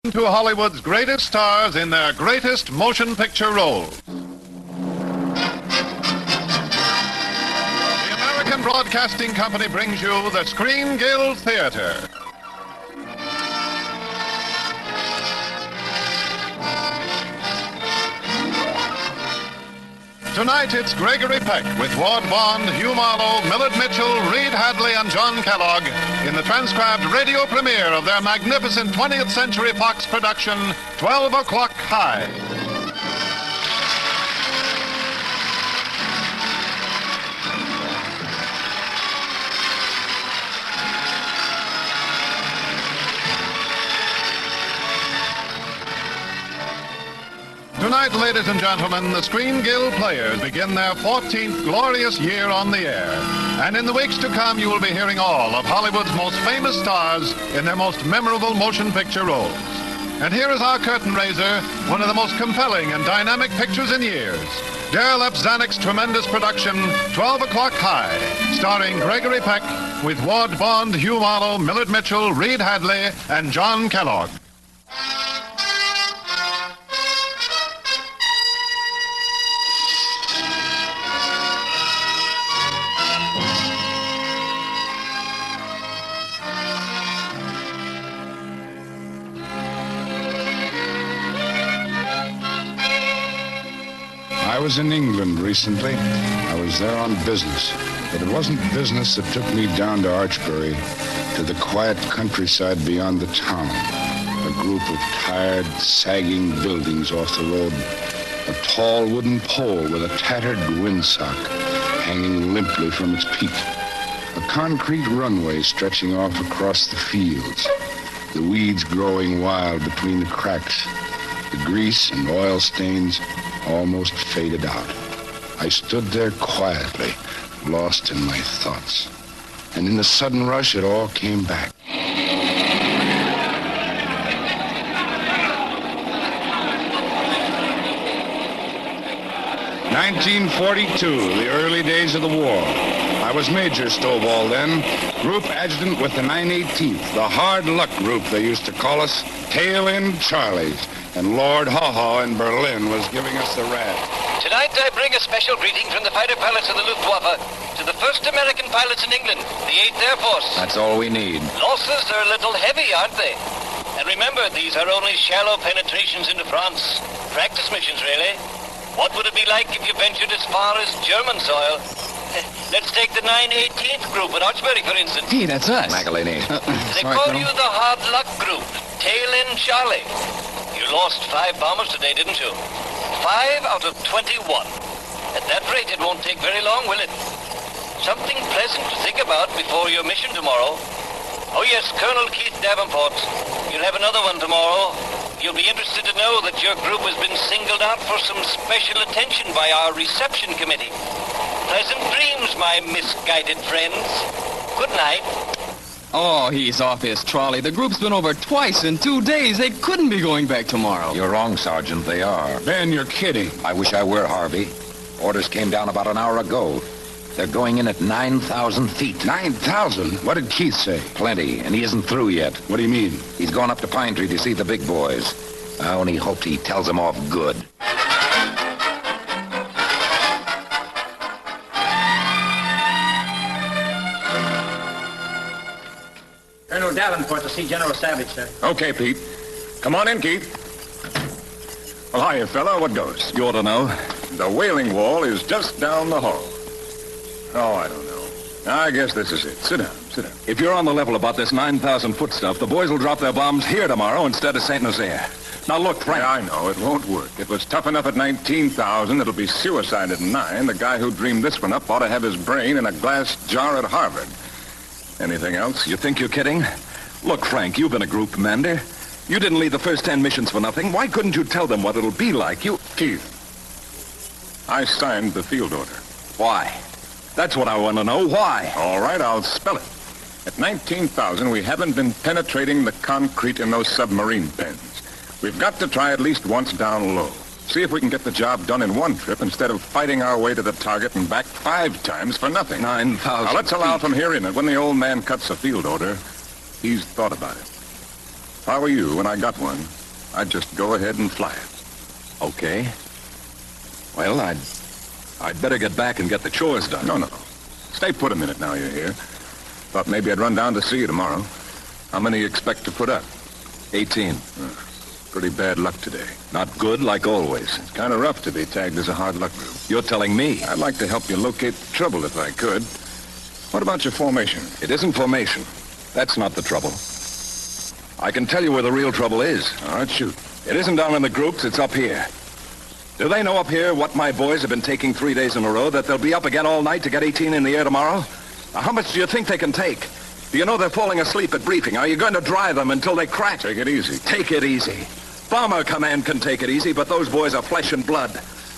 To Hollywood's greatest stars in their greatest motion picture roles. The American Broadcasting Company brings you the Screen Guild Theater. Tonight it's Gregory Peck with Ward Bond, Hugh Marlowe, Millard Mitchell, Reed Hadley, and John Kellogg in the transcribed radio premiere of their magnificent 20th Century Fox production, 12 O'Clock High. Tonight, ladies and gentlemen, the Screen Guild players begin their 14th glorious year on the air. And in the weeks to come, you will be hearing all of Hollywood's most famous stars in their most memorable motion picture roles. And here is our curtain raiser, one of the most compelling and dynamic pictures in years. Darryl F. Zanuck's tremendous production, 12 O'Clock High, starring Gregory Peck with Ward Bond, Hugh Marlowe, Millard Mitchell, Reed Hadley, and John Kellogg. I was in England recently. I was there on business. But it wasn't business that took me down to Archbury, to the quiet countryside beyond the town. A group of tired, sagging buildings off the road. A tall wooden pole with a tattered windsock hanging limply from its peak. A concrete runway stretching off across the fields. The weeds growing wild between the cracks. The grease and oil stains almost faded out. I stood there quietly, lost in my thoughts. And in the sudden rush, it all came back. 1942, the early days of the war. I was Major Stovall then, Group Adjutant with the 918th, the hard luck group they used to call us, Tail End Charlies. And Lord Haw-Haw in Berlin was giving us the rad. Tonight I bring a special greeting from the fighter pilots of the Luftwaffe to the first American pilots in England, the 8th Air Force. That's all we need. Losses are a little heavy, aren't they? And remember, these are only shallow penetrations into France. Practice missions, really. What would it be like if you ventured as far as German soil? Let's take the 918th group at Archbury, for instance. Hey, that's us. McElhaney. They call you the Hard Luck Group, Tail End Charlie. You lost 5 bombers today, didn't you? 5 out of 21. At that rate, it won't take very long, will it? Something pleasant to think about before your mission tomorrow. Oh yes, Colonel Keith Davenport. You'll have another one tomorrow. You'll be interested to know that your group has been singled out for some special attention by our reception committee. Pleasant dreams, my misguided friends. Good night. Oh, he's off his trolley. The group's been over twice in 2 days. They couldn't be going back tomorrow. You're wrong, Sergeant. They are. Ben, you're kidding. I wish I were, Harvey. Orders came down about an hour ago. They're going in at 9,000 feet. 9,000? What did Keith say? Plenty, and he isn't through yet. What do you mean? He's gone up to Pine Tree to see the big boys. I only hope he tells them off good. Colonel Davenport to see General Savage, sir. Okay, Pete. Come on in, Keith. Well, hiya, fella. What goes? You ought to know. The Wailing Wall is just down the hall. Oh, I don't know. I guess this is it. Sit down, sit down. If you're on the level about this 9,000-foot stuff, the boys will drop their bombs here tomorrow instead of St. Nazaire. Now, look, Frank. Yeah, I know. It won't work. It was tough enough at 19,000. It'll be suicide at 9. The guy who dreamed this one up ought to have his brain in a glass jar at Harvard. Anything else? You think you're kidding? Look, Frank, you've been a group commander. You didn't lead the first 10 missions for nothing. Why couldn't you tell them what it'll be like? Keith, I signed the field order. Why? That's what I want to know. Why? All right, I'll spell it. At 19,000, we haven't been penetrating the concrete in those submarine pens. We've got to try at least once down low. See if we can get the job done in one trip instead of fighting our way to the target and back 5 times for nothing. 9,000 Now, let's allow feet. from here in that when the old man cuts a field order, he's thought about it. If I were you, when I got one, I'd just go ahead and fly it. Okay. Well, I'd better get back and get the chores done. No. Stay put a minute now you're here. Thought maybe I'd run down to see you tomorrow. How many you expect to put up? 18. Pretty bad luck today. Not good, like always. It's kind of rough to be tagged as a hard luck group. You're telling me. I'd like to help you locate the trouble if I could. What about your formation? It isn't formation. That's not the trouble. I can tell you where the real trouble is. All right, shoot. It isn't down in the groups, it's up here. Do they know up here what my boys have been taking 3 days in a row, that they'll be up again all night to get 18 in the air tomorrow? Now, how much do you think they can take? Do you know they're falling asleep at briefing? Are you going to drive them until they crack? Take it easy. Take it easy. Bomber Command can take it easy, but those boys are flesh and blood.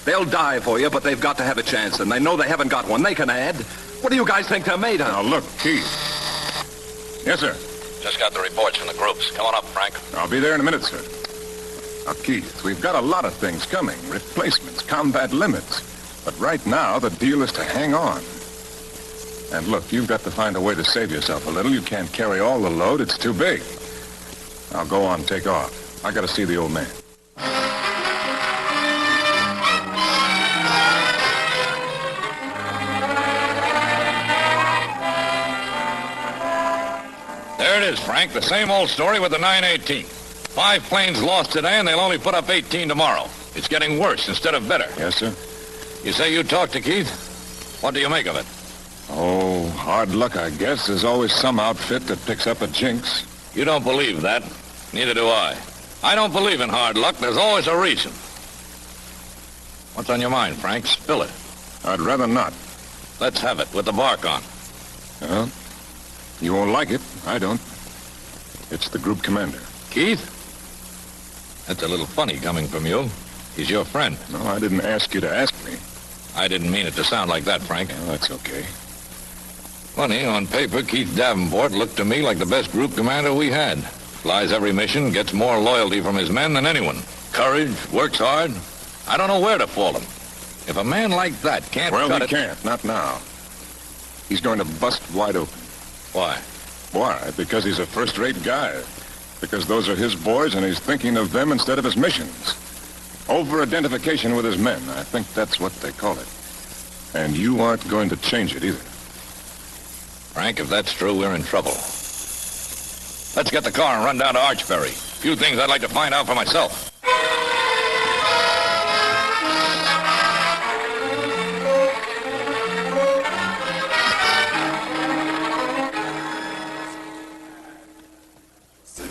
They'll die for you, but they've got to have a chance, and they know they haven't got one. They can add. What do you guys think they're made of? Now, look, Keith. Yes, sir. Just got the reports from the groups. Come on up, Frank. I'll be there in a minute, sir. Now, Keith, we've got a lot of things coming. Replacements, combat limits. But right now, the deal is to hang on. And look, you've got to find a way to save yourself a little. You can't carry all the load. It's too big. Now, go on, take off. I got to see the old man. There it is, Frank. The same old story with the 918. 5 planes lost today, and they'll only put up 18 tomorrow. It's getting worse instead of better. Yes, sir? You say you talked to Keith? What do you make of it? Oh, hard luck, I guess. There's always some outfit that picks up a jinx. You don't believe that. Neither do I. I don't believe in hard luck. There's always a reason. What's on your mind, Frank? Spill it. I'd rather not. Let's have it, with the bark on. Well, you won't like it. I don't. It's the group commander. Keith? That's a little funny coming from you. He's your friend. No, I didn't ask you to ask me. I didn't mean it to sound like that, Frank. Well, that's okay. Funny, on paper, Keith Davenport looked to me like the best group commander we had. Flies every mission, gets more loyalty from his men than anyone. Courage, works hard. I don't know where to fault him. If a man like that can't Well, cut he it... can't. Not now. He's going to bust wide open. Why? Why? Because he's a first-rate guy. Because those are his boys, and he's thinking of them instead of his missions. Over-identification with his men. I think that's what they call it. And you aren't going to change it either. Frank, if that's true, we're in trouble. Let's get the car and run down to Archbury. A few things I'd like to find out for myself.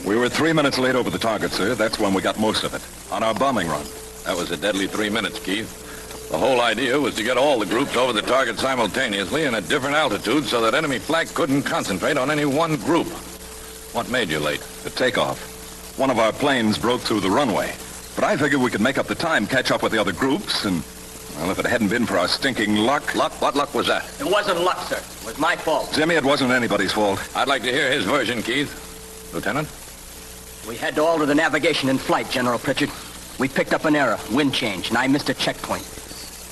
We were 3 minutes late over the target, sir. That's when we got most of it. On our bombing run. That was a deadly 3 minutes, Keith. The whole idea was to get all the groups over the target simultaneously and at different altitudes so that enemy flak couldn't concentrate on any one group. What made you late? The takeoff. One of our planes broke through the runway. But I figured we could make up the time, catch up with the other groups, and... Well, if it hadn't been for our stinking luck... Luck? What luck was that? It wasn't luck, sir. It was my fault. Zimmy, it wasn't anybody's fault. I'd like to hear his version, Keith. Lieutenant? We had to alter the navigation in flight, General Pritchard. We picked up an error, wind change, and I missed a checkpoint.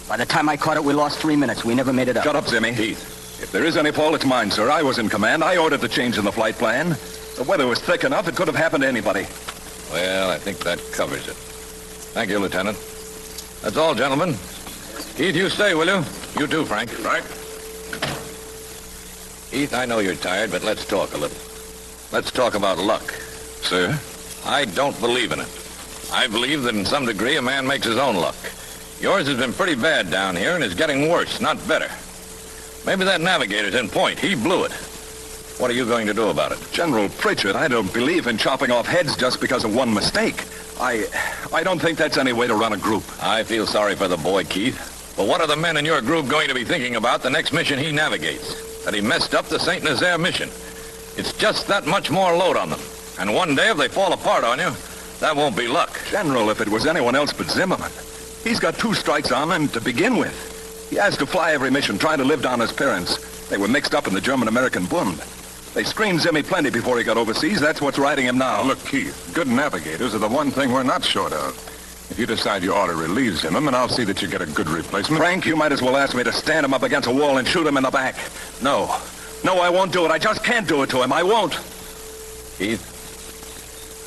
By the time I caught it, we lost 3 minutes. We never made it up. Shut up, Zimmy. Keith. If there is any fault, it's mine, sir. I was in command. I ordered the change in the flight plan. The weather was thick enough. It could have happened to anybody. Well, I think that covers it. Thank you, Lieutenant. That's all, gentlemen. Keith, you stay, will you? You too, Frank. Right? Keith, I know you're tired, but let's talk a little. Let's talk about luck. Sir? I don't believe in it. I believe that in some degree a man makes his own luck. Yours has been pretty bad down here and is getting worse, not better. Maybe that navigator's in point. He blew it. What are you going to do about it? General Pritchard, I don't believe in chopping off heads just because of one mistake. I don't think that's any way to run a group. I feel sorry for the boy, Keith. But what are the men in your group going to be thinking about the next mission he navigates? That he messed up the St. Nazaire mission. It's just that much more load on them. And one day, if they fall apart on you, that won't be luck. General, if it was anyone else but Zimmerman, he's got 2 strikes on him to begin with. He has to fly every mission, trying to live down his parents. They were mixed up in the German-American Bund. They screened Zimmy plenty before he got overseas. That's what's riding him now. Now, look, Keith, good navigators are the one thing we're not short of. If you decide you ought to relieve Zimmerman, I'll see that you get a good replacement. Frank, you might as well ask me to stand him up against a wall and shoot him in the back. No, I won't do it. I just can't do it to him. I won't. Keith,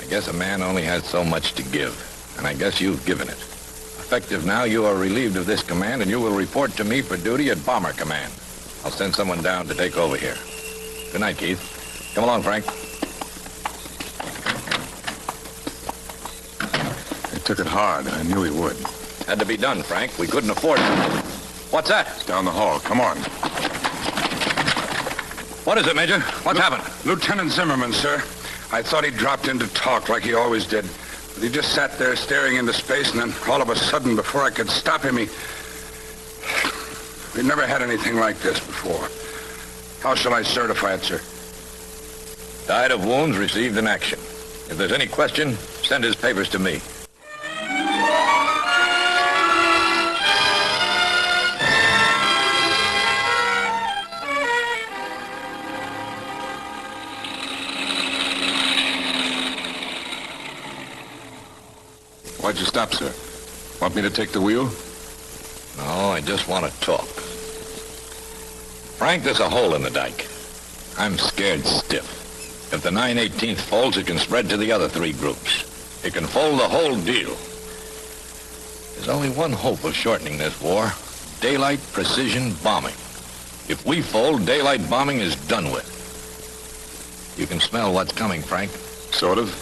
I guess a man only has so much to give, and I guess you've given it. Effective now, you are relieved of this command, and you will report to me for duty at Bomber Command. I'll send someone down to take over here. Good night, Keith. Come along, Frank. He took it hard. I knew he would. Had to be done, Frank. We couldn't afford it. What's that? It's down the hall. Come on. What is it, Major? What's happened? Lieutenant Zimmerman, sir. I thought he dropped in to talk like he always did. But he just sat there staring into space, and then all of a sudden, before I could stop him, we'd never had anything like this before. How shall I certify it, sir? Died of wounds received in action. If there's any question, send his papers to me. Why'd you stop, sir? Want me to take the wheel? No, I just want to talk. Frank, there's a hole in the dike. I'm scared stiff. If the 9/18 folds, it can spread to the other three groups. It can fold the whole deal. There's only one hope of shortening this war. Daylight precision bombing. If we fold, daylight bombing is done with. You can smell what's coming, Frank. Sort of.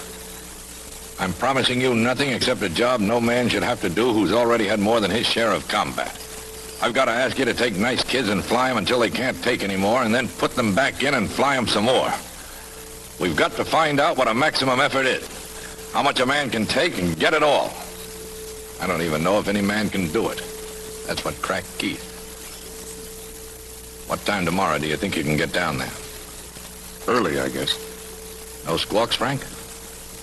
I'm promising you nothing except a job no man should have to do who's already had more than his share of combat. I've got to ask you to take nice kids and fly them until they can't take anymore, and then put them back in and fly them some more. We've got to find out what a maximum effort is. How much a man can take and get it all. I don't even know if any man can do it. That's what cracked Keith. What time tomorrow do you think you can get down there? Early, I guess. No squawks, Frank?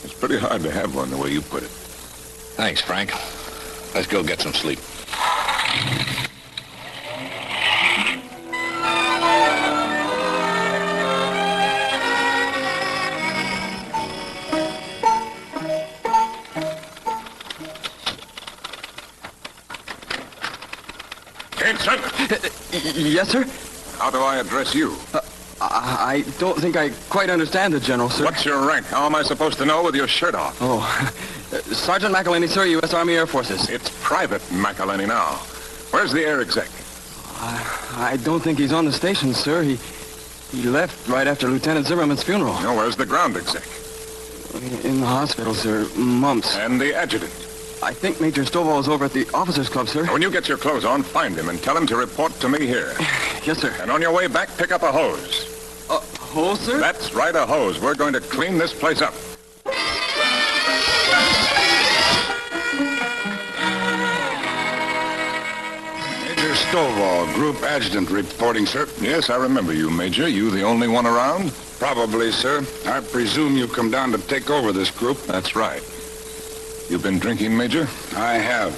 It's pretty hard to have one the way you put it. Thanks, Frank. Let's go get some sleep. Ensign! Yes, sir? How do I address you? I don't think I quite understand it, General, sir. What's your rank? How am I supposed to know with your shirt off? Oh, Sergeant McElhaney, sir, U.S. Army Air Forces. It's Private McElhaney now. Where's the air exec? I don't think he's on the station, sir. He left right after Lieutenant Zimmerman's funeral. No, where's the ground exec? In the hospital, sir. Mumps. And the adjutant? I think Major Stovall's over at the officers' club, sir. When you get your clothes on, find him and tell him to report to me here. Yes, sir. And on your way back, pick up a hose. A hose, sir? That's right, a hose. We're going to clean this place up. Major Stovall, Group Adjutant reporting, sir. Yes, I remember you, Major. You the only one around? Probably, sir. I presume you come down to take over this group. That's right. You've been drinking, Major? I have.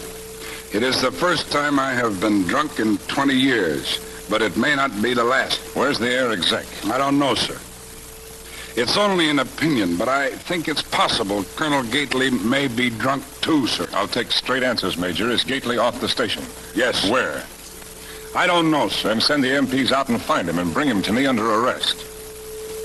It is the first time I have been drunk in 20 years, but it may not be the last. Where's the air exec? I don't know, sir. It's only an opinion, but I think it's possible Colonel Gately may be drunk too, sir. I'll take straight answers, Major. Is Gately off the station? Yes. Where? I don't know, sir. Then send the MPs out and find him and bring him to me under arrest.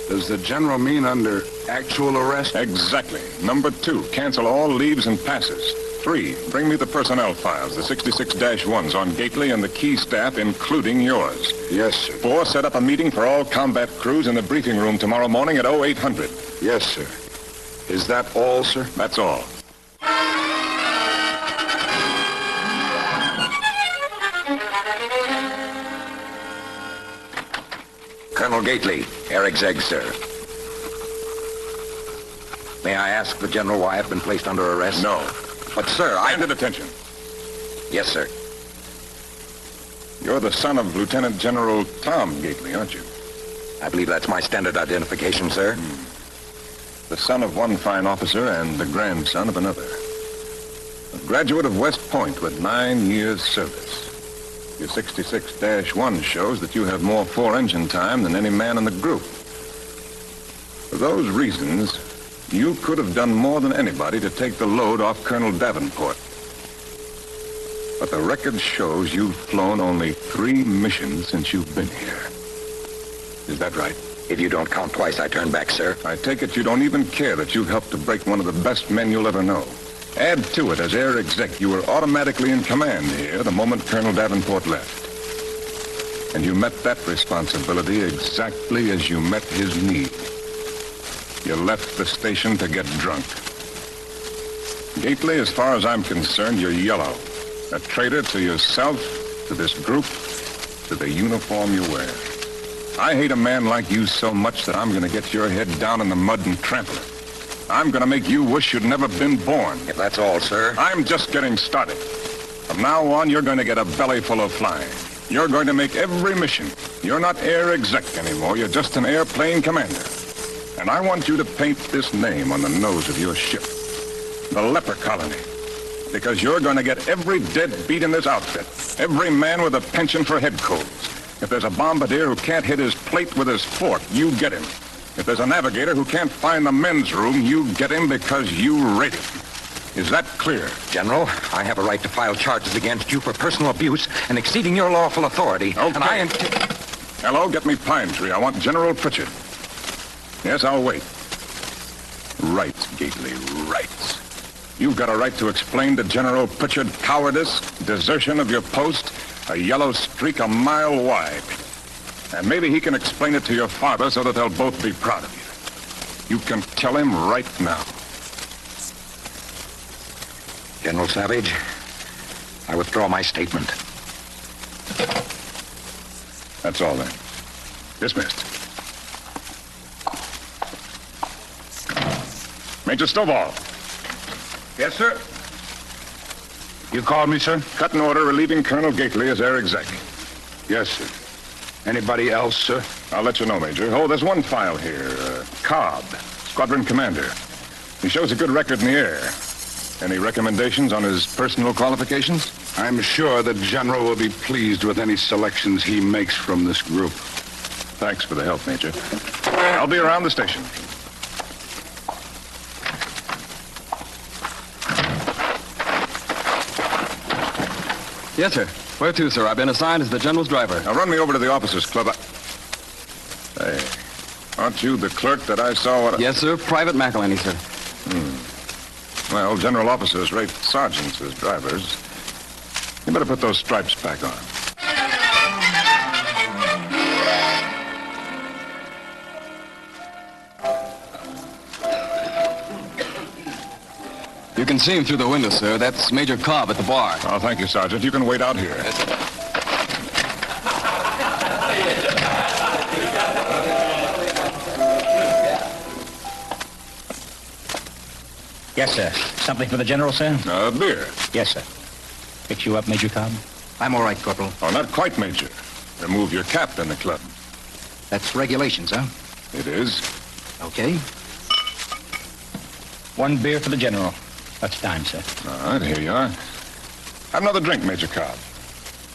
Does the general mean under actual arrest? Exactly. Number 2, cancel all leaves and passes. 3, bring me the personnel files, the 66-1s on Gately and the key staff, including yours. Yes, sir. 4, set up a meeting for all combat crews in the briefing room tomorrow morning at 0800. Yes, sir. Is that all, sir? That's all. Colonel Gately, air exec, sir. May I ask the general why I've been placed under arrest? No. But, sir, Stand at attention. Yes, sir. You're the son of Lieutenant General Tom Gately, aren't you? I believe that's my standard identification, sir. The son of one fine officer and the grandson of another. A graduate of West Point with 9 years' service. Your 66-1 shows that you have more fore-engine time than any man in the group. For those reasons, you could have done more than anybody to take the load off Colonel Davenport. But the record shows you've flown only 3 missions since you've been here. Is that right? If you don't count twice, I turn back, sir. I take it you don't even care that you've helped to break one of the best men you'll ever know. Add to it, as air exec, you were automatically in command here the moment Colonel Davenport left. And you met that responsibility exactly as you met his need. You left the station to get drunk. Gately, as far as I'm concerned, you're yellow. A traitor to yourself, to this group, to the uniform you wear. I hate a man like you so much that I'm going to get your head down in the mud and trample it. I'm going to make you wish you'd never been born. If that's all, sir. I'm just getting started. From now on, you're going to get a belly full of flying. You're going to make every mission. You're not air exec anymore. You're just an airplane commander. And I want you to paint this name on the nose of your ship. The Leper Colony. Because you're going to get every deadbeat in this outfit. Every man with a penchant for head colds. If there's a bombardier who can't hit his plate with his fork, you get him. If there's a navigator who can't find the men's room, you get him because you rate him. Is that clear? General, I have a right to file charges against you for personal abuse and exceeding your lawful authority. Okay. And I Hello, get me Pine Tree. I want General Pritchard. Yes, I'll wait. Right, Gately, right. You've got a right to explain to General Pritchard cowardice, desertion of your post, a yellow streak a mile wide. And maybe he can explain it to your father so that they'll both be proud of you. You can tell him right now. General Savage, I withdraw my statement. That's all then. Dismissed. Major Stovall. Yes, sir. You called me, sir? Cut an order relieving Colonel Gately as air exec. Yes, sir. Anybody else, sir? I'll let you know, Major. Oh, there's one file here. Cobb, squadron commander. He shows a good record in the air. Any recommendations on his personal qualifications? I'm sure the General will be pleased with any selections he makes from this group. Thanks for the help, Major. I'll be around the station. Yes, sir. Where to, sir? I've been assigned as the General's driver. Now run me over to the officers' club. Hey, aren't you the clerk that I saw at... Yes, sir. Private McElhenney, sir. Well, general officers rate sergeants as drivers. You better put those stripes back on. You can see him through the window, sir. That's Major Cobb at the bar. Oh, thank you, Sergeant. You can wait out here. Yes, sir. Something for the General, sir? Beer. Yes, sir. Fix you up, Major Cobb? I'm all right, Corporal. Oh, not quite, Major. Remove your cap in the club. That's regulations, huh? It is. Okay. One beer for the General. What's time, sir? All right, here you are. Have another drink, Major Cobb.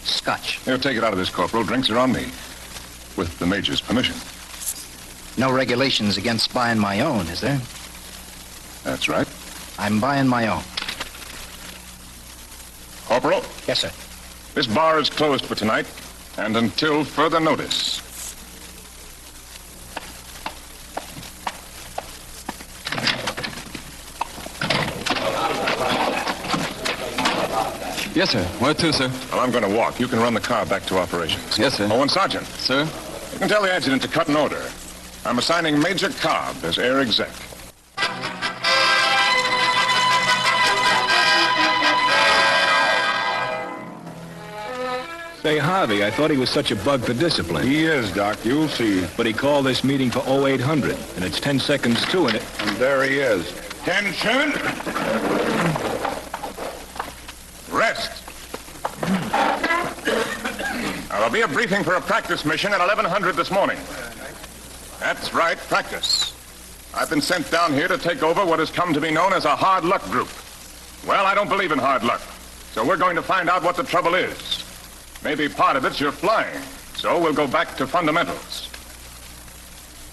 Scotch. Here, take it out of this, Corporal. Drinks are on me. With the Major's permission. No regulations against buying my own, is there? That's right. I'm buying my own. Corporal, Yes, sir. this bar is closed for tonight and until further notice. Yes, sir. Where to, sir? Well, I'm going to walk. You can run the car back to operations. Yes, sir. Oh, and Sergeant, Sir? you can tell the adjutant to cut an order. I'm assigning Major Cobb as air exec. Say, Harvey, I thought he was such a bug for discipline. He is, Doc. You'll see. But he called this meeting for 0800, and it's 10 seconds to it. And there he is. Attention! Rest. Now, there'll be a briefing for a practice mission at 1100 this morning. That's right, practice. I've been sent down here to take over what has come to be known as a hard luck group. Well, I don't believe in hard luck, so we're going to find out what the trouble is. Maybe part of it's you're flying, so we'll go back to fundamentals.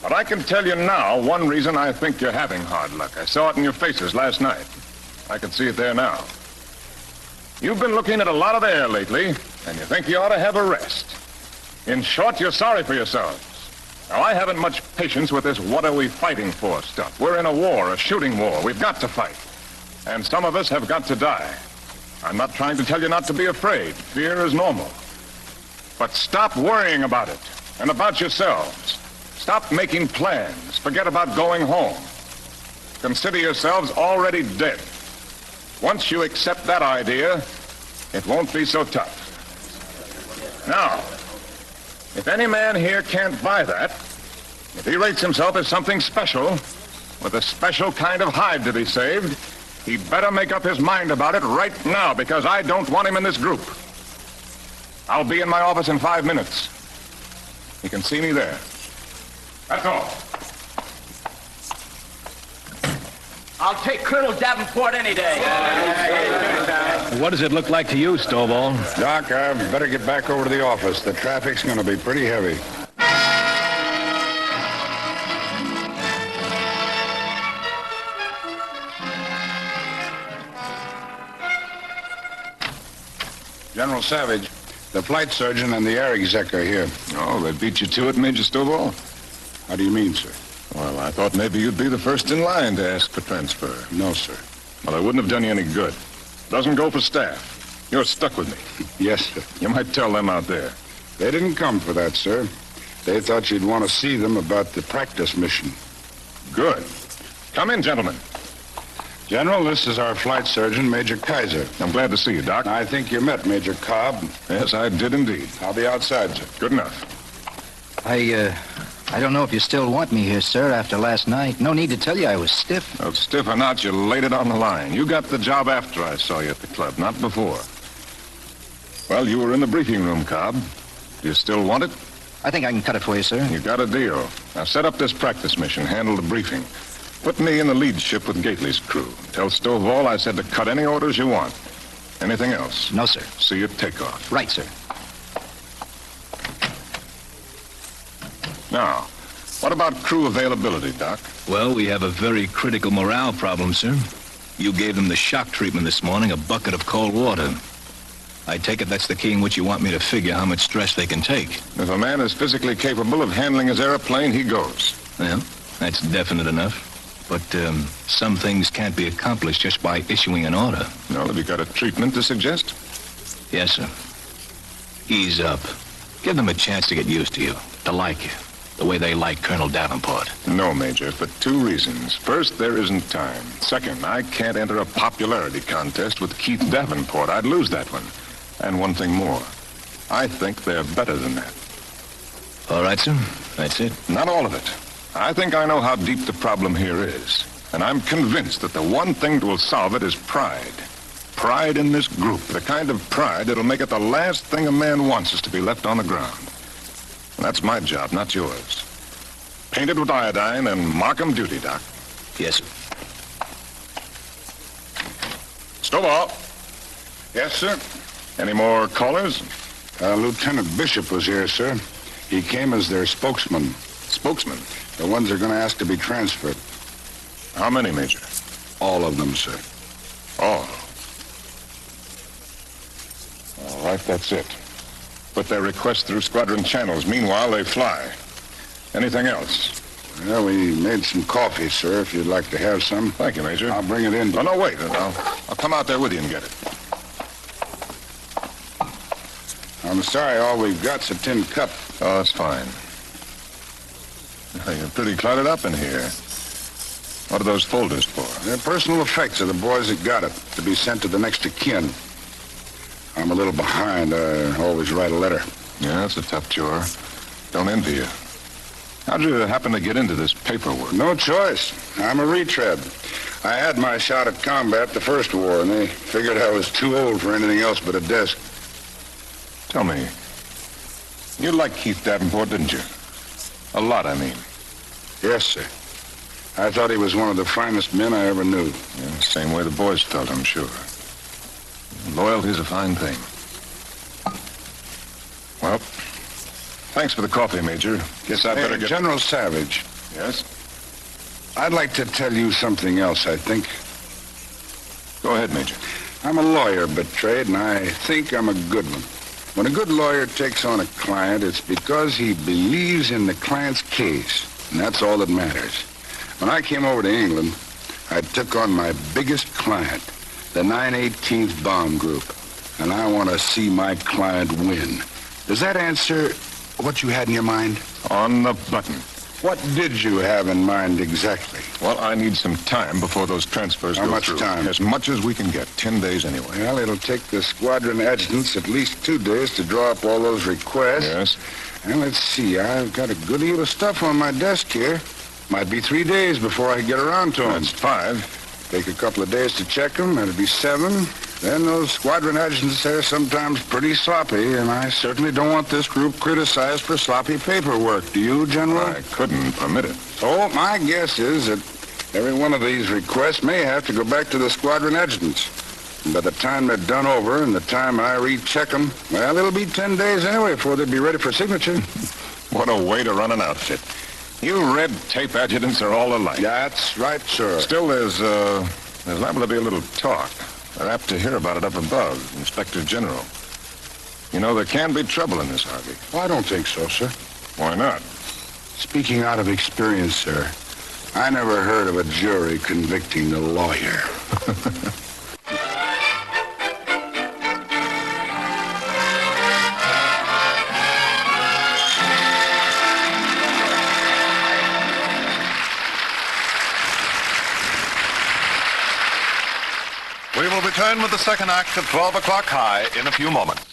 But I can tell you now one reason I think you're having hard luck. I saw it in your faces last night. I can see it there now. You've been looking at a lot of the air lately, and you think you ought to have a rest. In short, you're sorry for yourselves. Now, I haven't much patience with this what are we fighting for stuff. We're in a war, a shooting war. We've got to fight. And some of us have got to die. I'm not trying to tell you not to be afraid. Fear is normal. But stop worrying about it and about yourselves. Stop making plans. Forget about going home. Consider yourselves already dead. Once you accept that idea, it won't be so tough. Now, if any man here can't buy that, if he rates himself as something special, with a special kind of hide to be saved, he better make up his mind about it right now, because I don't want him in this group. I'll be in my office in 5 minutes. You can see me there. That's all. I'll take Colonel Davenport any day. What does it look like to you, Stovall? Doc, I better get back over to the office. The traffic's going to be pretty heavy. General Savage, the flight surgeon and the air exec are here. Oh, they beat you to it, Major Stovall? How do you mean, sir? Well, I thought maybe you'd be the first in line to ask for transfer. No, sir. Well, I wouldn't have done you any good. Doesn't go for staff. You're stuck with me. Yes, sir. You might tell them out there. They didn't come for that, sir. They thought you'd want to see them about the practice mission. Good. Come in, gentlemen. General, this is our flight surgeon, Major Kaiser. I'm glad to see you, Doc. I think you met Major Cobb. Yes, I did indeed. I'll be outside, sir. Good enough. I don't know if you still want me here, sir, after last night. No need to tell you I was stiff. Well, stiff or not, you laid it on the line. You got the job after I saw you at the club, not before. Well, you were in the briefing room, Cobb. Do you still want it? I think I can cut it for you, sir. You got a deal. Now set up this practice mission, handle the briefing. Put me in the lead ship with Gately's crew. Tell Stovall I said to cut any orders you want. Anything else? No, sir. See you take off. Right, sir. Now, what about crew availability, Doc? Well, we have a very critical morale problem, sir. You gave them the shock treatment this morning, a bucket of cold water. I take it that's the key in which you want me to figure how much stress they can take. If a man is physically capable of handling his airplane, he goes. Well, that's definite enough. But some things can't be accomplished just by issuing an order. No, have you got a treatment to suggest? Yes, sir. Ease up. Give them a chance to get used to you, to like you, the way they like Colonel Davenport. No, Major, for 2 reasons. First, there isn't time. Second, I can't enter a popularity contest with Keith Davenport. I'd lose that one. And one thing more. I think they're better than that. All right, sir. That's it. Not all of it. I think I know how deep the problem here is. And I'm convinced that the one thing that will solve it is pride. Pride in this group. The kind of pride that'll make it the last thing a man wants is to be left on the ground. And that's my job, not yours. Paint it with iodine and mark 'em duty, Doc. Yes, sir. Stovall. Yes, sir. Any more callers? Lieutenant Bishop was here, sir. He came as their spokesman. Spokesman? The ones they're going to ask to be transferred. How many, Major? All of them, sir. All. All right, that's it. Put their request through squadron channels. Meanwhile, they fly. Anything else? Well, we made some coffee, sir, if you'd like to have some. Thank you, Major. I'll bring it in. Oh, no, wait. I'll come out there with you and get it. I'm sorry, all we've got's a tin cup. Oh, that's fine. You're pretty cluttered up in here. What are those folders for? They're personal effects of the boys that got it, to be sent to the next of kin. I'm a little behind. I always write a letter. Yeah, it's a tough chore. Don't envy you. How'd you happen to get into this paperwork? No choice. I'm a retread. I had my shot at combat the first war, and they figured I was too old for anything else but a desk. Tell me, you liked Keith Davenport, didn't you? A lot, I mean. Yes, sir. I thought he was one of the finest men I ever knew. Yeah, same way the boys felt, I'm sure. Loyalty's a fine thing. Well, thanks for the coffee, Major. Guess I better get... General Savage. Yes? I'd like to tell you something else, I think. Go ahead, Major. I'm a lawyer by trade, and I think I'm a good one. When a good lawyer takes on a client, it's because he believes in the client's case, and that's all that matters. When I came over to England, I took on my biggest client, the 918th Bomb Group, and I want to see my client win. Does that answer what you had in your mind? On the button. What did you have in mind exactly? Well, I need some time before those transfers How go much through. time? As much as we can get. 10 days anyway. Well, it'll take the squadron adjutants at least 2 days to draw up all those requests. Yes. And let's see, I've got a good deal of stuff on my desk here. Might be 3 days before I get around to them. That's 5. Take a couple of days to check them. That'd be 7. Then those squadron adjutants are sometimes pretty sloppy, and I certainly don't want this group criticized for sloppy paperwork. Do you, General? I couldn't permit it. So my guess is that every one of these requests may have to go back to the squadron adjutants. And by the time they're done over and the time I recheck them, well, it'll be 10 days anyway before they'll be ready for signature. What a way to run an outfit. You red tape adjutants are all alike. That's right, sir. Still, there's liable to be a little talk. They're apt to hear about it up above, Inspector General. You know, there can be trouble in this, Harvey. Well, I don't think so, sir. Why not? Speaking out of experience, sir, I never heard of a jury convicting a lawyer. We will return with the second act of 12 O'Clock High in a few moments.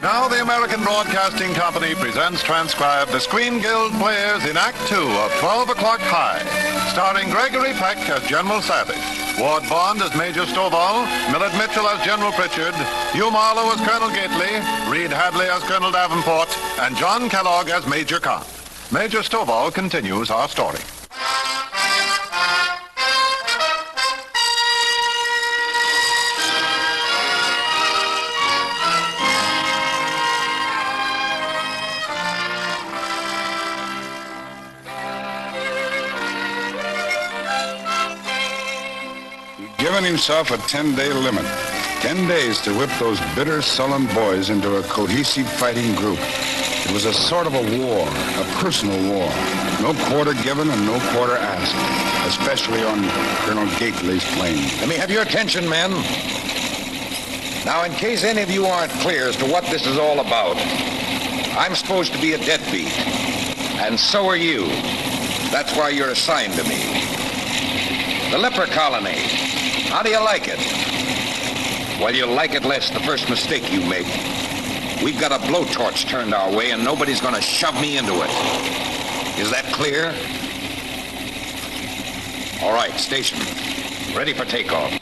Now the American Broadcasting Company presents transcribed the Screen Guild Players in Act 2 of 12 O'Clock High, starring Gregory Peck as General Savage, Ward Bond as Major Stovall, Millard Mitchell as General Pritchard, Hugh Marlowe as Colonel Gately, Reed Hadley as Colonel Davenport, and John Kellogg as Major Kahn. Major Stovall continues our story. Given himself a 10-day limit. 10 days to whip those bitter, sullen boys into a cohesive fighting group. It was a sort of a war, a personal war. No quarter given and no quarter asked, especially on Colonel Gately's plane. Let me have your attention, men. Now, in case any of you aren't clear as to what this is all about, I'm supposed to be a deadbeat, and so are you. That's why you're assigned to me. The leper colony. How do you like it? Well, you'll like it less the first mistake you make. We've got a blowtorch turned our way, and nobody's going to shove me into it. Is that clear? All right, station. Ready for takeoff.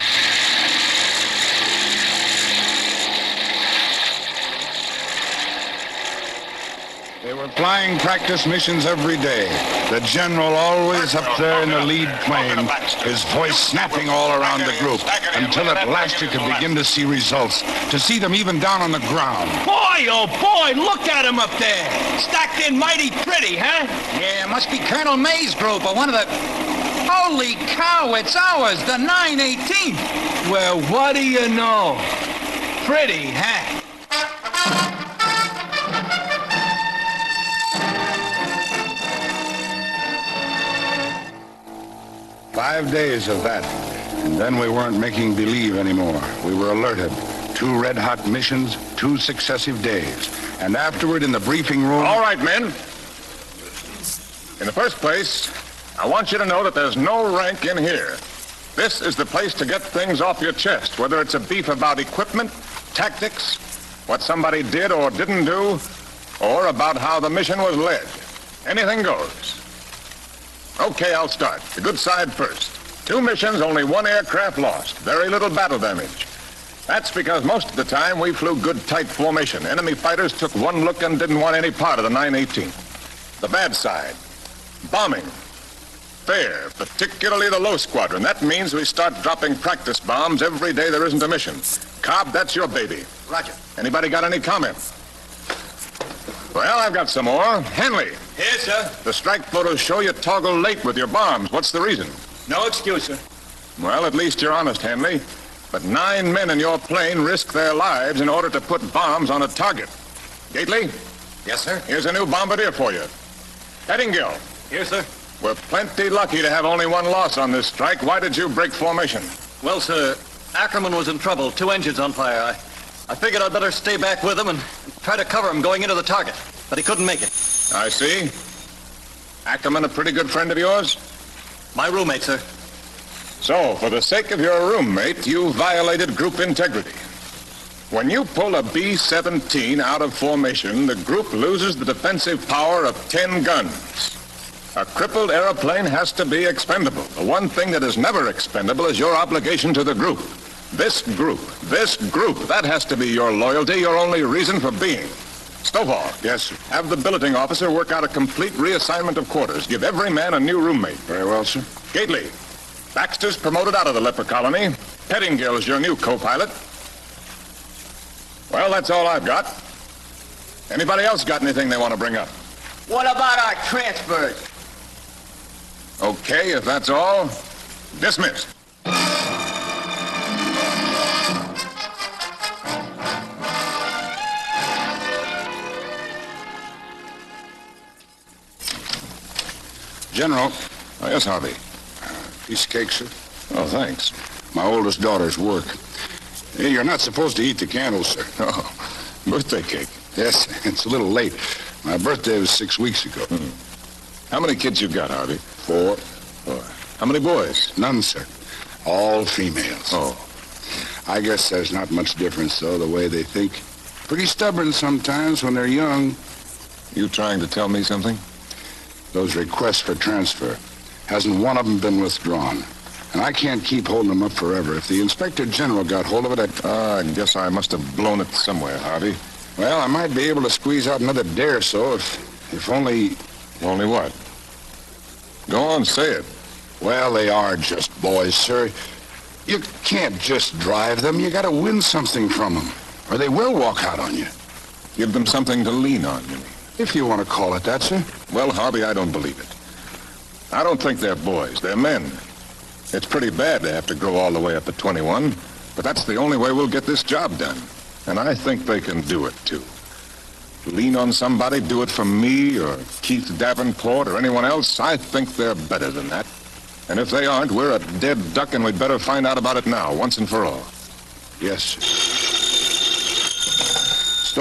They were flying practice missions every day. The general always up there in the lead plane, his voice snapping all around the group, until at last you could begin to see results, to see them even down on the ground. Boy, oh boy, look at him up there. Stacked in mighty pretty, huh? Yeah, it must be Colonel May's group or one of the... Holy cow, it's ours, the 918th. Well, what do you know? Pretty, huh? 5 days of that, and then we weren't making believe anymore. We were alerted. 2 red-hot missions, 2 successive days. And afterward, in the briefing room... All right, men. In the first place, I want you to know that there's no rank in here. This is the place to get things off your chest, whether it's a beef about equipment, tactics, what somebody did or didn't do, or about how the mission was led. Anything goes. Okay, I'll start. The good side first. 2 missions, only 1 aircraft lost. Very little battle damage. That's because most of the time we flew good tight formation. Enemy fighters took one look and didn't want any part of the 918. The bad side. Bombing. Fair, particularly the low squadron. That means we start dropping practice bombs every day there isn't a mission. Cobb, that's your baby. Roger. Anybody got any comments? Well, I've got some more. Henley, Yes, sir. the strike photos show you toggle late with your bombs. What's the reason? No excuse, sir. Well, at least you're honest, Henley. But 9 men in your plane risked their lives in order to put bombs on a target. Gately, Yes, sir. here's a new bombardier for you. Pettingill, Here, sir. we're plenty lucky to have only one loss on this strike. Why did you break formation? Well, sir, Ackerman was in trouble. 2 engines on fire. I figured I'd better stay back with him and try to cover him going into the target. But he couldn't make it. I see. Ackerman a pretty good friend of yours? My roommate, sir. So, for the sake of your roommate, you violated group integrity. When you pull a B-17 out of formation, the group loses the defensive power of 10 guns. A crippled airplane has to be expendable. The one thing that is never expendable is your obligation to the group. This group, that has to be your loyalty, your only reason for being. Stovall. Yes, sir. Have the billeting officer work out a complete reassignment of quarters. Give every man a new roommate. Very well, sir. Gately, Baxter's promoted out of the leper colony. Pettingill is your new co-pilot. Well, that's all I've got. Anybody else got anything they want to bring up? What about our transfers? Okay, if that's all, dismissed. General, Oh, yes, Harvey. piece of cake, sir. Oh, thanks. My oldest daughter's work. Hey, you're not supposed to eat the candles, sir. Oh, birthday cake. Yes, it's a little late. My birthday was 6 weeks ago. How many kids you got, Harvey? 4. 4. How many boys? None, sir. All females. Oh. I guess there's not much difference, though, the way they think. Pretty stubborn sometimes when they're young. You trying to tell me something? Those requests for transfer, hasn't one of them been withdrawn? And I can't keep holding them up forever. If the Inspector General got hold of it, I guess I must have blown it somewhere, Harvey. well, I might be able to squeeze out another day or so if only... Only what? Go on, say it. Well, they are just boys, sir. You can't just drive them. You gotta win something from them, or they will walk out on you. Give them something to lean on, you mean? If you want to call it that, sir. Well, Harvey, I don't believe it. I don't think they're boys. They're men. It's pretty bad to have to grow all the way up to 21, but that's the only way we'll get this job done. And I think they can do it, too. Lean on somebody, do it for me or Keith Davenport or anyone else. I think they're better than that. And if they aren't, we're a dead duck, and we'd better find out about it now, once and for all. Yes, sir.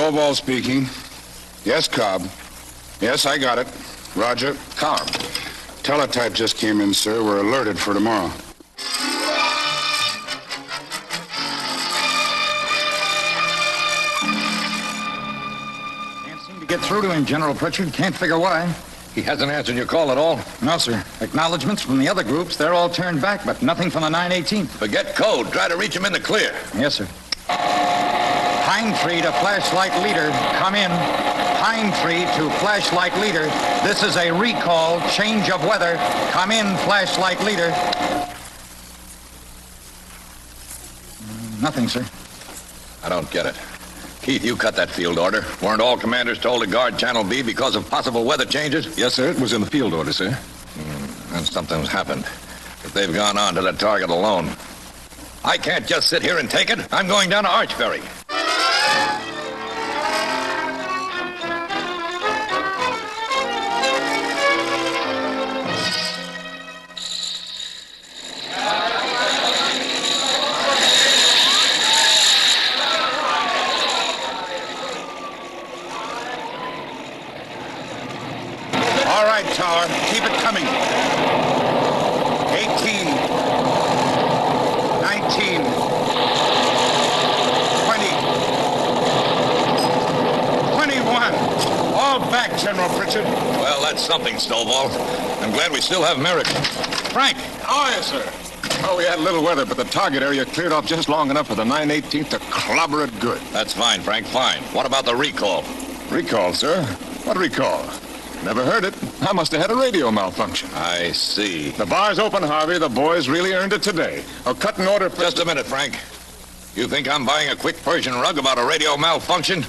Stovall speaking. Yes, Cobb. Yes, I got it. Roger. Cobb. Teletype just came in, sir. We're alerted for tomorrow. Can't seem to get through to him, General Pritchard. Can't figure why. He hasn't answered your call at all? No, sir. Acknowledgments from the other groups, they're all turned back, but nothing from the 918th. Forget code. Try to reach him in the clear. Yes, sir. Pine Tree to flashlight leader. Come in. Pine Tree to flashlight leader. This is a recall. Change of weather. Come in, flashlight leader. Nothing, sir. I don't get it. Keith, you cut that field order. Weren't all commanders told to guard Channel B because of possible weather changes? Yes, sir. It was in the field order, sir. And something's happened. If they've gone on to the target alone. I can't just sit here and take it. I'm going down to Archbury. All right, Tower. Keep it coming. 18. 19. 20. 21. All back, General Pritchard. Well, that's something, Stovall. I'm glad we still have Merrick. Frank. Oh, yes, sir. Oh, we had a little weather, but the target area cleared off just long enough for the 918th to clobber it good. That's fine, Frank, fine. What about the recall? Recall, sir? What recall? Never heard it. I must have had a radio malfunction. I see. The bar's open, Harvey. The boys really earned it today. I'll cut an order for... Just a minute, Frank. You think I'm buying a quick Persian rug about a radio malfunction?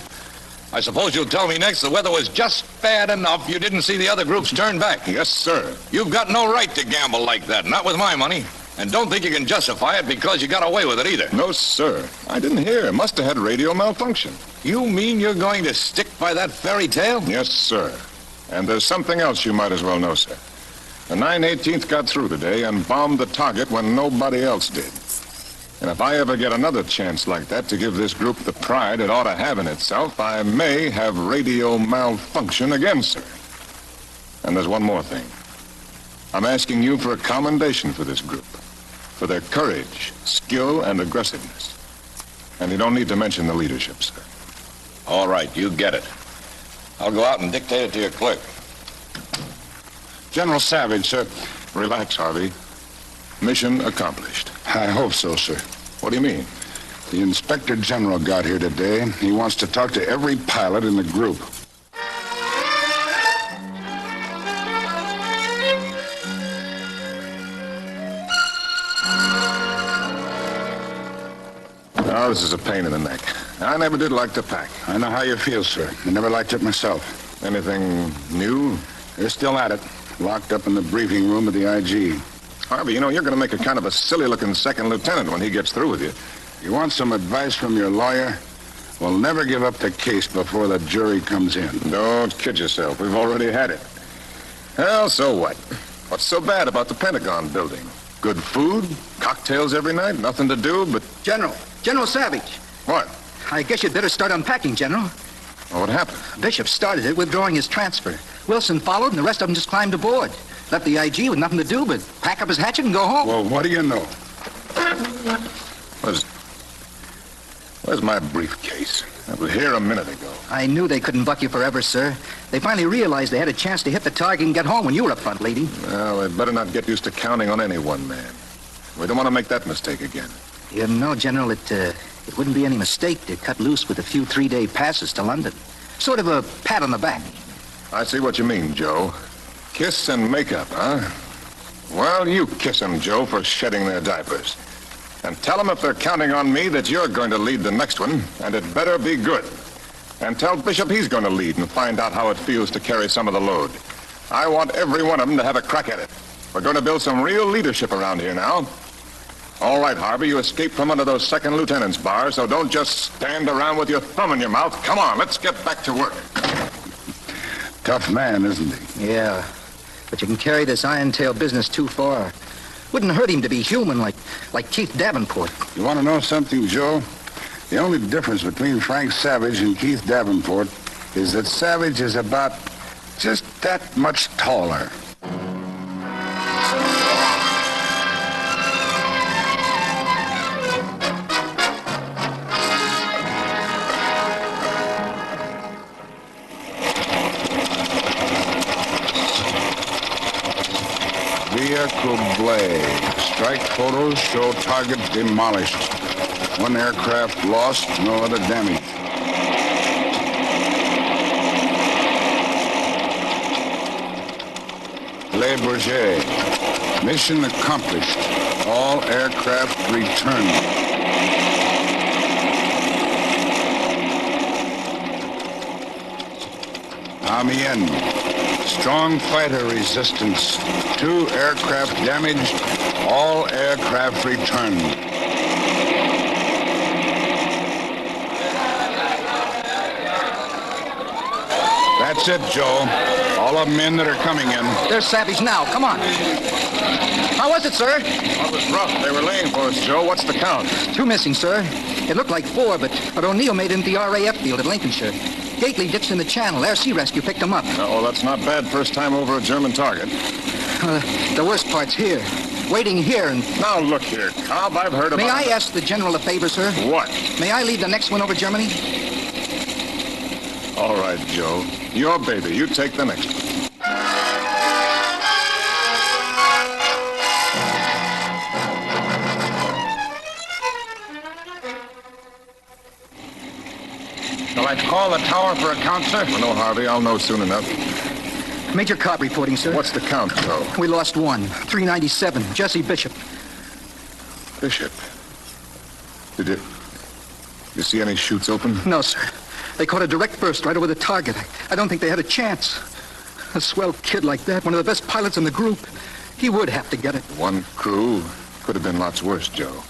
I suppose you'll tell me next the weather was just bad enough you didn't see the other groups turn back. Yes, sir. You've got no right to gamble like that, not with my money. And don't think you can justify it because you got away with it either. No, sir. I didn't hear. Must have had radio malfunction. You mean you're going to stick by that fairy tale? Yes, sir. And there's something else you might as well know, sir. The 9/18th got through today and bombed the target when nobody else did. And if I ever get another chance like that to give this group the pride it ought to have in itself, I may have radio malfunction again, sir. And there's one more thing. I'm asking you for a commendation for this group, for their courage, skill, and aggressiveness. And you don't need to mention the leadership, sir. All right, you get it. I'll go out and dictate it to your clerk. General Savage, sir. Relax, Harvey. Mission accomplished. I hope so, sir. What do you mean? The Inspector General got here today. He wants to talk to every pilot in the group. Oh, this is a pain in the neck. I never did like to pack. I know how you feel, sir. I never liked it myself. Anything new? They're still at it, locked up in the briefing room of the IG. Harvey, you know, you're going to make a kind of a silly-looking second lieutenant when he gets through with you. You want some advice from your lawyer? Well, never give up the case before the jury comes in. Don't kid yourself. We've already had it. Well, so what? What's so bad about the Pentagon building? Good food, cocktails every night, nothing to do but... General Savage. What? I guess you'd better start unpacking, General. Well, what happened? Bishop started it, withdrawing his transfer. Wilson followed, and the rest of them just climbed aboard. Left the IG with nothing to do but pack up his hatchet and go home. Well, what do you know? Where's my briefcase? I was here a minute ago. I knew they couldn't buck you forever, sir. They finally realized they had a chance to hit the target and get home when you were up front, leading. Well, they'd better not get used to counting on any one man. We don't want to make that mistake again. You know, General, it wouldn't be any mistake to cut loose with a few 3-day passes to London. Sort of a pat on the back. I see what you mean, Joe. Kiss and make up, huh? Well, you kiss them, Joe, for shedding their diapers. And tell them if they're counting on me that you're going to lead the next one, and it better be good. And tell Bishop he's going to lead and find out how it feels to carry some of the load. I want every one of them to have a crack at it. We're going to build some real leadership around here now. All right, Harvey, you escaped from under those second lieutenant's bars, so don't just stand around with your thumb in your mouth. Come on, let's get back to work. Tough man, isn't he? Yeah, but you can carry this iron-tail business too far. Wouldn't hurt him to be human like Keith Davenport. You want to know something, Joe? The only difference between Frank Savage and Keith Davenport is that Savage is about just that much taller. Vehicle blaze. Strike photos show target demolished. One aircraft lost, no other damage. Le Bourget. Mission accomplished. All aircraft returned. Amiens. Strong fighter resistance. 2 aircraft damaged. All aircraft returned. That's it, Joe. All of them in that are coming in. There's Savage now. Come on. How was it, sir? Well, it was rough. They were laying for us, Joe. What's the count? 2 missing, sir. It looked like 4, but O'Neill made it into the RAF field at Lincolnshire. Gately ditched in the channel. Air Sea Rescue picked him up. Oh, that's not bad. First time over a German target. The worst part's here. Waiting here and... Now, look here, Cobb. I've heard about... May I ask the General a favor, sir? What? May I lead the next one over Germany? All right, Joe. Your baby. You take the next one. Shall I call the tower for a count, sir? Oh, no, Harvey. I'll know soon enough. Major Cobb reporting, sir. What's the count, Joe? We lost 1. 397. Jesse Bishop. Bishop? Did you see any chutes open? No, sir. They caught a direct burst right over the target. I don't think they had a chance. A swell kid like that, one of the best pilots in the group, he would have to get it. One crew could have been lots worse, Joe.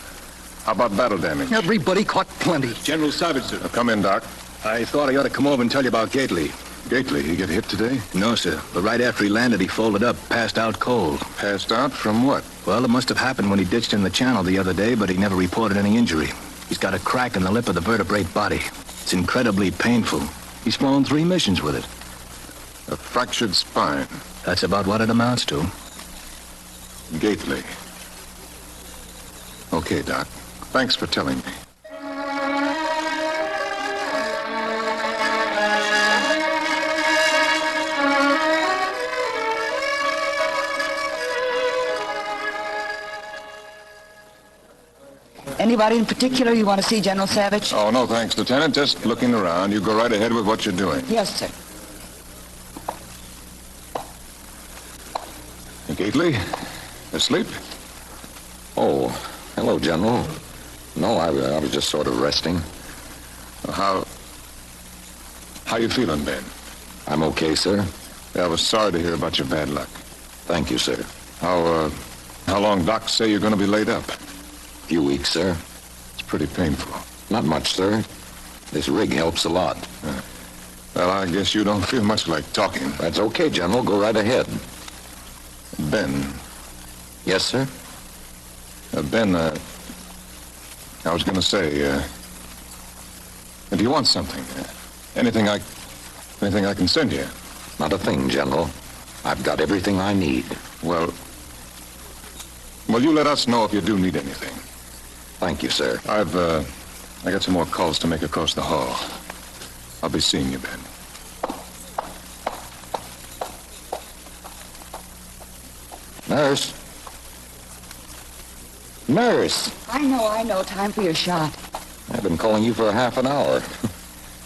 How about battle damage? Everybody caught plenty. General Savage, sir. Come in, Doc. I thought I ought to come over and tell you about Gately. Gately, he get hit today? No, sir. But right after he landed, he folded up, passed out cold. Passed out from what? Well, it must have happened when he ditched in the channel the other day, but he never reported any injury. He's got a crack in the lip of the vertebrate body. It's incredibly painful. He's flown 3 missions with it. A fractured spine. That's about what it amounts to. Gately. Okay, Doc. Thanks for telling me. Anybody in particular you want to see, General Savage? Oh, no, thanks, Lieutenant. Just looking around. You go right ahead with what you're doing. Yes, sir. Gately, asleep? Oh, hello, General. No, I was just sort of resting. How you feeling, Ben? I'm okay, sir. Yeah, I was sorry to hear about your bad luck. Thank you, sir. How long docs say you're going to be laid up? Few weeks, sir. It's pretty painful. Not much, sir. This rig helps a lot. Well, I guess you don't feel much like talking. That's okay, General. Go right ahead. Ben. Yes, sir? Ben, I was going to say, do you want something? Anything I can send you? Not a thing, General. I've got everything I need. Well, you let us know if you do need anything. Thank you, sir. I got some more calls to make across the hall. I'll be seeing you, Ben. Nurse. Nurse! I know. Time for your shot. I've been calling you for a half an hour.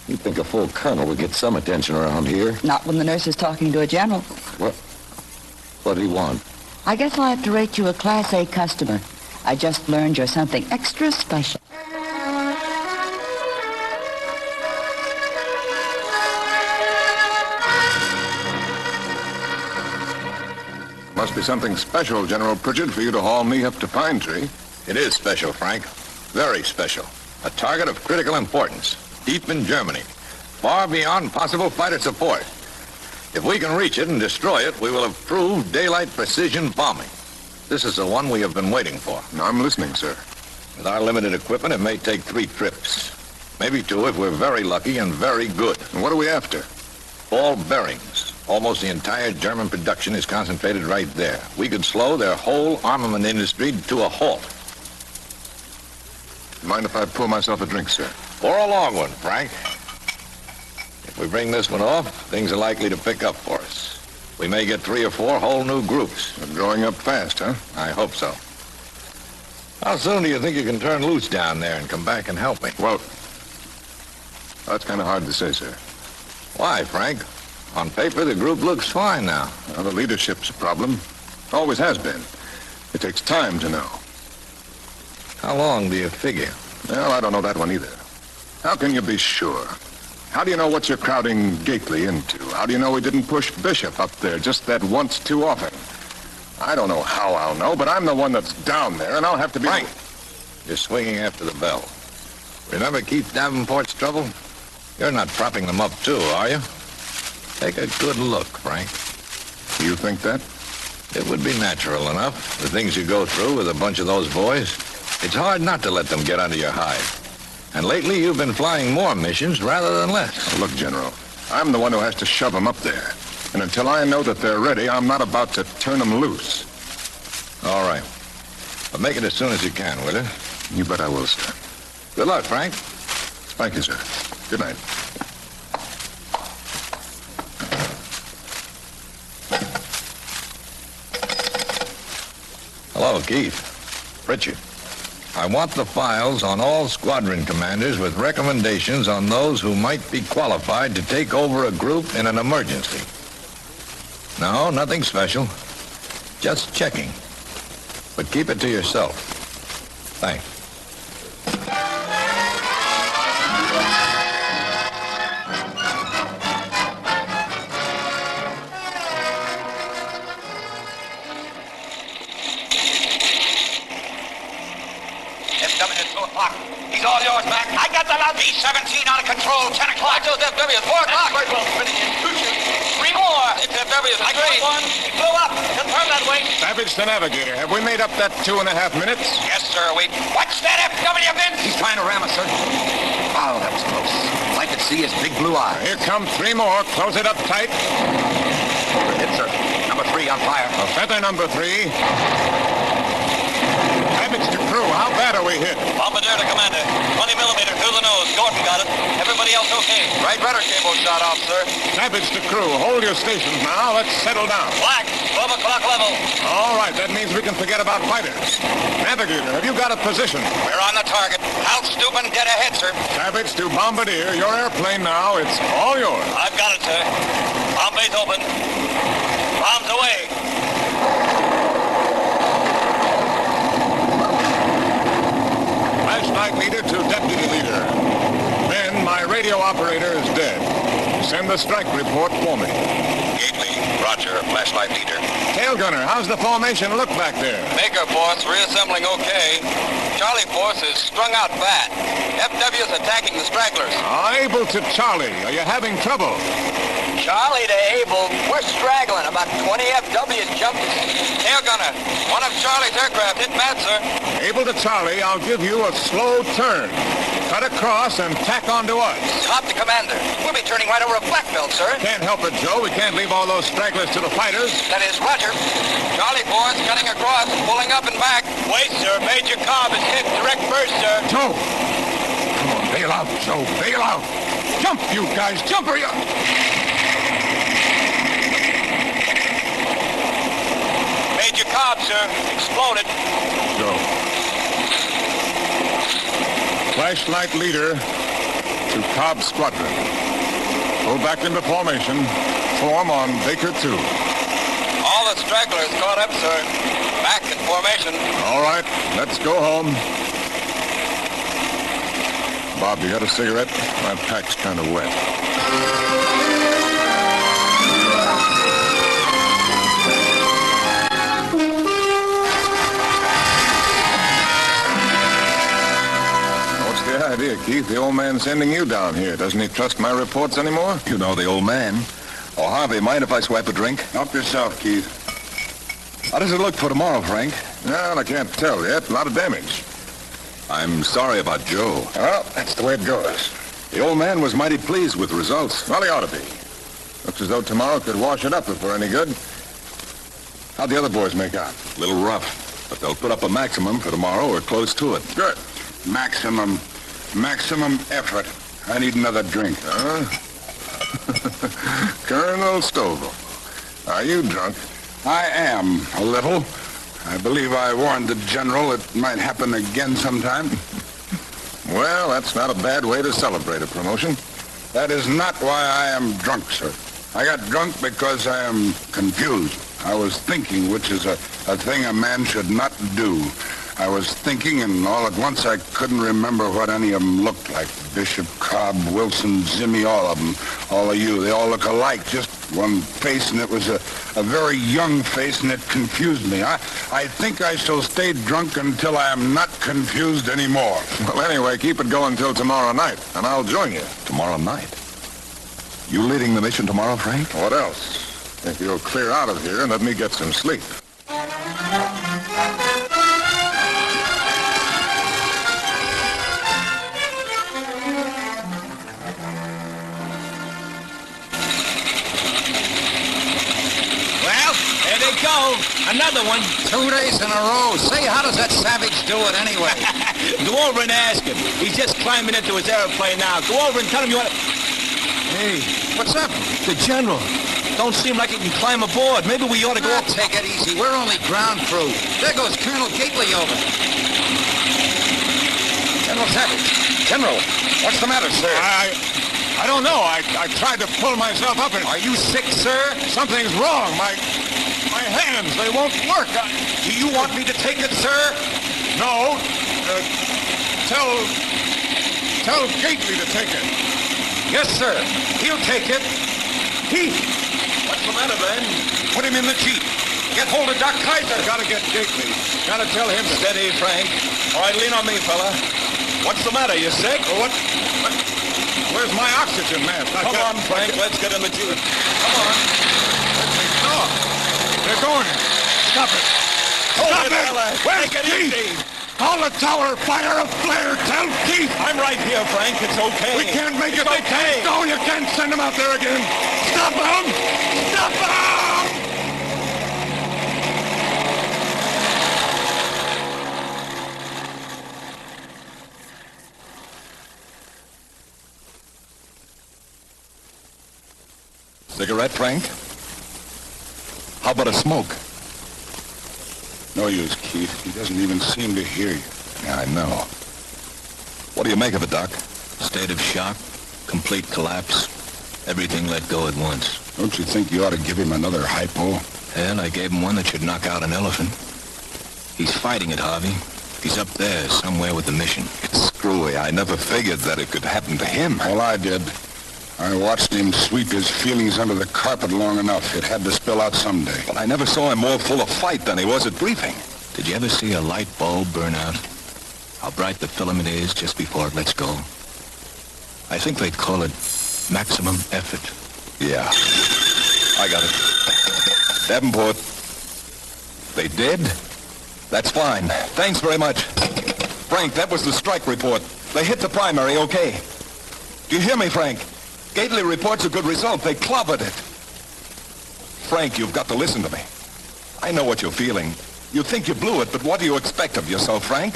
You'd think a full colonel would get some attention around here. Not when the nurse is talking to a general. What do you want? I guess I'll have to rate you a Class A customer. I just learned you're something extra special. Must be something special, General Pritchard, for you to haul me up to Pine Tree. It is special, Frank. Very special. A target of critical importance. Deep in Germany. Far beyond possible fighter support. If we can reach it and destroy it, we will have proved daylight precision bombing. This is the one we have been waiting for. I'm listening, sir. With our limited equipment, it may take 3 trips. Maybe 2 if we're very lucky and very good. And what are we after? Ball bearings. Almost the entire German production is concentrated right there. We could slow their whole armament industry to a halt. Mind if I pour myself a drink, sir? Pour a long one, Frank. If we bring this one off, things are likely to pick up for us. We may get 3 or 4 whole new groups. They're growing up fast, huh? I hope so. How soon do you think you can turn loose down there and come back and help me? Well, that's kind of hard to say, sir. Why, Frank? On paper, the group looks fine now. Well, the leadership's a problem. Always has been. It takes time to know. How long do you figure? Well, I don't know that one either. How can you be sure? How do you know what you're crowding Gately into? How do you know we didn't push Bishop up there just that once too often? I don't know how I'll know, but I'm the one that's down there, and I'll have to be... Frank, you're swinging after the bell. Remember Keith Davenport's trouble? You're not propping them up, too, are you? Take a good look, Frank. You think that? It would be natural enough, the things you go through with a bunch of those boys. It's hard not to let them get under your hide. And lately, you've been flying more missions rather than less. Look, General, I'm the one who has to shove them up there. And until I know that they're ready, I'm not about to turn them loose. All right. But make it as soon as you can, will you? You bet I will, sir. Good luck, Frank. Thank you, sir. Good night. Hello, Keith. Pritchard. I want the files on all squadron commanders with recommendations on those who might be qualified to take over a group in an emergency. No, nothing special. Just checking. But keep it to yourself. Thanks. patrol, 10 o'clock. Watch those FWs, 4 o'clock. Three more. 6 FWs, I got one. It blew up. Confirm that, Wait. Savage the Navigator, have we made up that 2.5 minutes? Yes, sir, we... Watch that FW, Vince! He's trying to ram us, sir. Oh, that was close. I could see his big blue eyes. Here come 3 more. Close it up tight. We're hit, sir. Number 3 on fire. A feather number 3. Savage to crew, how bad are we hit? Bombardier to commander. 20 millimeter through the nose. Gordon got it. Everybody else okay? Right rudder cable shot off, sir. Savage to crew, hold your stations now. Let's settle down. Black, 12 o'clock level. All right, that means we can forget about fighters. Navigator, have you got a position? We're on the target. Out, Steuben, dead ahead, sir. Savage to Bombardier, your airplane now. It's all yours. I've got it, sir. Bomb bay's open. Bombs away. Flashlight leader to deputy leader. Ben, my radio operator is dead. Send the strike report for me. Gately, roger, flashlight leader. Tail gunner, how's the formation look back there? Baker force reassembling okay. Charlie force is strung out bad. FW's attacking the stragglers. Able to Charlie, are you having trouble? Charlie to Able. We're straggling. About 20 FWs jumped. Tail gunner, one of Charlie's aircraft hit mad, sir. Able to Charlie, I'll give you a slow turn. Cut across and tack onto us. Cop the commander. We'll be turning right over a black belt, sir. Can't help it, Joe. We can't leave all those stragglers to the fighters. That is roger. Charlie force cutting across, pulling up and back. Wait, sir. Major Cobb is hit. Direct burst, sir. Joe! Come on, bail out, Joe. Bail out. Jump, you guys. Jump or you... Major Cobb, sir. Exploded. Joe. Flashlight leader to Cobb Squadron. Pull back into formation. Form on Baker 2. All the stragglers caught up, sir. Back in formation. All right, let's go home. Bob, you got a cigarette? My pack's kind of wet. What's the idea, Keith? The old man's sending you down here. Doesn't he trust my reports anymore? You know the old man. Oh, Harvey, mind if I swipe a drink? Help yourself, Keith. How does it look for tomorrow, Frank? Well, I can't tell yet. A lot of damage. I'm sorry about Joe. Well, that's the way it goes. The old man was mighty pleased with the results. Well, he ought to be. Looks as though tomorrow could wash it up if we're any good. How'd the other boys make out? A little rough, but they'll put up a maximum for tomorrow or close to it. Good. Maximum effort. I need another drink. Colonel Stovall, are you drunk? I am, a little. I believe I warned the general it might happen again sometime. Well, that's not a bad way to celebrate a promotion. That is not why I am drunk, sir. I got drunk because I am confused. I was thinking, which is a thing a man should not do. I was thinking, and all at once I couldn't remember what any of them looked like. Bishop, Cobb, Wilson, Zimmy, all of them. All of you. They all look alike. Just one face, and it was a very young face, and it confused me. I think I shall stay drunk until I am not confused anymore. Well, anyway, keep it going until tomorrow night, and I'll join you. Tomorrow night? You leading the mission tomorrow, Frank? What else? If you'll clear out of here and let me get some sleep. Go. Another one. 2 days in a row. Say, how does that savage do it anyway? Go over and ask him. He's just climbing into his airplane now. Go over and tell him you want to... Hey, what's up? The general. Don't seem like he can climb aboard. Maybe we ought to go up. Take it easy. We're only ground crew. There goes Colonel Gately over. General Savage. General, what's the matter, sir? I don't know. I tried to pull myself up and... Are you sick, sir? Something's wrong. My hands, they won't work. Do you want me to take it, sir? No. Tell Gately to take it. Yes, sir. He'll take it. Keith, what's the matter, Ben? Put him in the Jeep. Get hold of Doc Kaiser. Gotta get Gately. Gotta tell him to... Steady, Frank. All right, lean on me, fella. What's the matter? You sick? What? Where's my oxygen mask? Come on, Frank. Let's get in the jeep. Come on. Stop. They're going. Stop it. Stop it! Where's Keith? Call the tower. Fire a flare. Tell Keith. I'm right here, Frank. It's okay. We can't make it. It's okay. No, you can't send him out there again. Stop him! Stop him! Cigarette, Frank? How about a smoke? No use, Keith. He doesn't even seem to hear you. Yeah, I know. What do you make of it, Doc? State of shock, complete collapse, everything let go at once. Don't you think you ought to give him another hypo? Hell, I gave him one that should knock out an elephant. He's fighting it, Harvey. He's up there, somewhere with the mission. It's screwy. I never figured that it could happen to him. Well, I did. I watched him sweep his feelings under the carpet long enough. It had to spill out someday. But I never saw him more full of fight than he was at briefing. Did you ever see a light bulb burn out? How bright the filament is just before it lets go? I think they'd call it maximum effort. Yeah. I got it. Davenport. They did? That's fine. Thanks very much. Frank, that was the strike report. They hit the primary, okay. Do you hear me, Frank? Gately reports a good result. They clobbered it. Frank, you've got to listen to me. I know what you're feeling. You think you blew it, but what do you expect of yourself, Frank?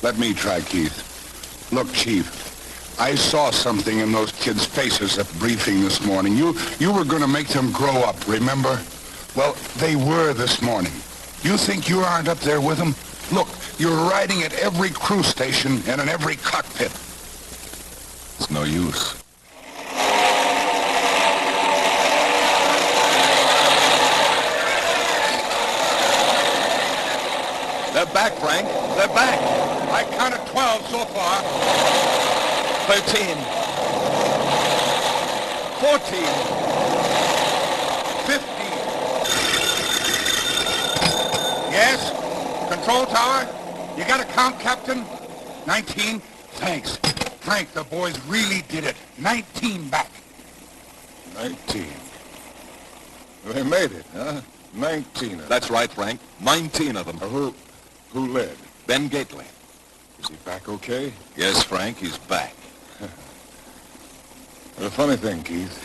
Let me try, Keith. Look, Chief, I saw something in those kids' faces at briefing this morning. You were going to make them grow up, remember? Well, they were this morning. You think you aren't up there with them? Look, you're riding at every crew station and in every cockpit. It's no use. They're back, Frank. They're back. I counted 12 so far. 13. 14. 15. Yes? Control tower? You got a count, Captain? 19? Thanks. Frank, the boys really did it. 19 back. 19. They made it, huh? 19 of them. That's right, Frank. 19 of them. Who led? Ben Gately. Is he back okay? Yes, Frank, he's back. The funny thing, Keith,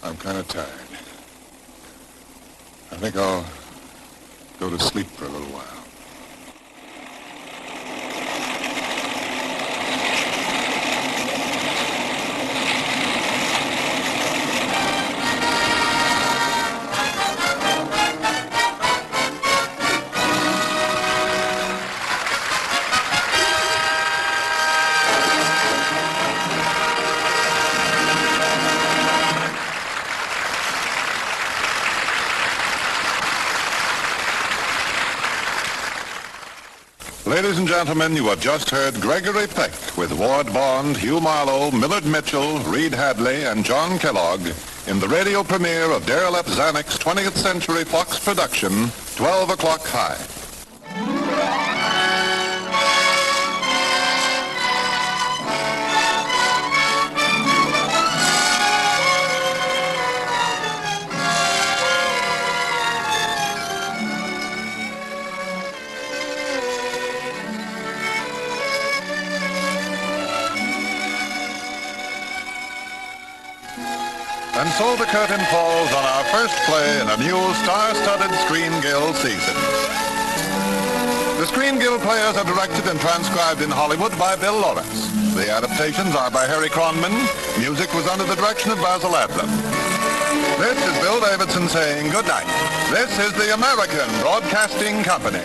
I'm kind of tired. I think I'll go to sleep for a little while. Ladies and gentlemen, you have just heard Gregory Peck with Ward Bond, Hugh Marlowe, Millard Mitchell, Reed Hadley, and John Kellogg in the radio premiere of Darrell F. Zanuck's 20th Century Fox production, 12 O'Clock High. And so the curtain falls on our first play in a new star-studded Screen Guild season. The Screen Guild players are directed and transcribed in Hollywood by Bill Lawrence. The adaptations are by Harry Cronman. Music was under the direction of Basil Adlam. This is Bill Davidson saying good night. This is the American Broadcasting Company.